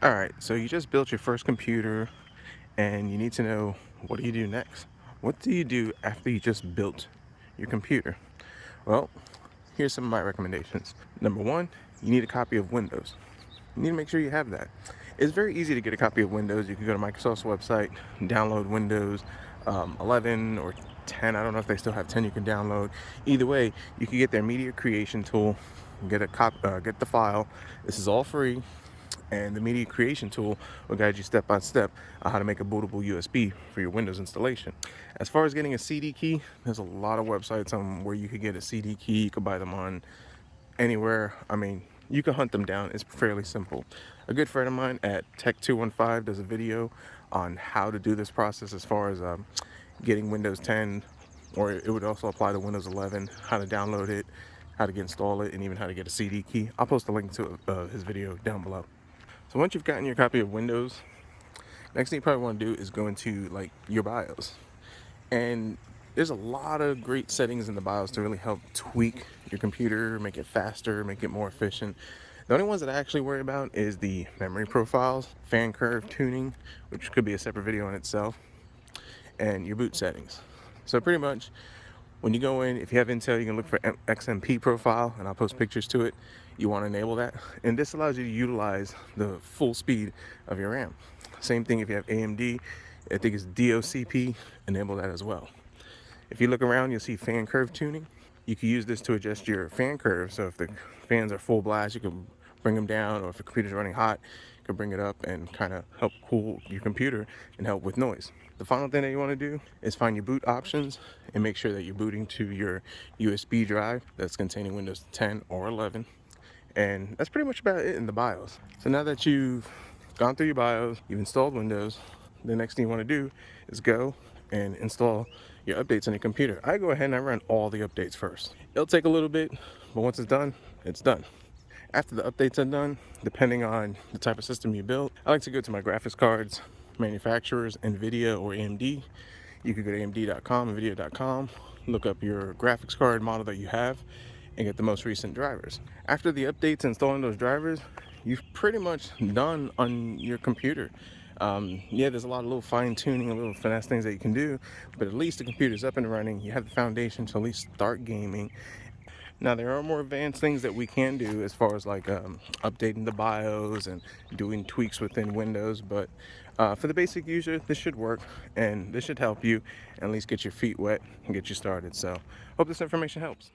All right, so you just built your first computer and you need to know, what do you do next? What do you do after you just built your computer? Well, here's some of my recommendations. Number one, you need a copy of Windows. You need to make sure you have that. It's very easy to get a copy of Windows. You can go to Microsoft's website, download Windows 11 or 10. I don't know if they still have 10 you can download. Either way, you can get their media creation tool, get the file. This is all free, and the media creation tool will guide you step by step on how to make a bootable USB for your Windows installation. As far as getting a CD key, there's a lot of websites on where you could get a CD key. You could buy them on anywhere. I mean, you can hunt them down. It's fairly simple. A good friend of mine at Tech215 does a video on how to do this process as far as getting Windows 10, or it would also apply to Windows 11, how to download it, how to install it, and even how to get a CD key. I'll post a link to his video down below. So once you've gotten your copy of Windows, next thing you probably want to do is go into like your BIOS. And there's a lot of great settings in the BIOS to really help tweak your computer, make it faster, make it more efficient. The only ones that I actually worry about is the memory profiles, fan curve tuning, which could be a separate video in itself, and your boot settings. So pretty much when you go in, if you have Intel, you can look for XMP profile, and I'll post pictures to it. You want to enable that, and this allows you to utilize the full speed of your RAM. Same thing if you have AMD, I think it's DOCP, enable that as well. If you look around, you'll see fan curve tuning. You can use this to adjust your fan curve, so if the fans are full blast, you can bring them down, or if the computer's running hot, you can bring it up and kind of help cool your computer and help with noise. The final thing that you want to do is find your boot options and make sure that you're booting to your USB drive that's containing Windows 10 or 11. And that's pretty much about it in the BIOS. So now that you've gone through your BIOS, you've installed Windows, the next thing you want to do is go and install your updates on your computer. I go ahead and I run all the updates first. It'll take a little bit, but once it's done, it's done. After the updates are done, depending on the type of system you build, I like to go to my graphics cards manufacturers, NVIDIA or AMD. You could go to AMD.com, NVIDIA.com, look up your graphics card model that you have, and get the most recent drivers. After the updates, installing those drivers, you've pretty much done on your computer. Yeah, there's a lot of little fine tuning, a little finesse things that you can do, but at least the computer's up and running. You have the foundation to at least start gaming. Now, there are more advanced things that we can do as far as like updating the BIOS and doing tweaks within Windows, but for the basic user, this should work, and this should help you at least get your feet wet and get you started. So hope this information helps.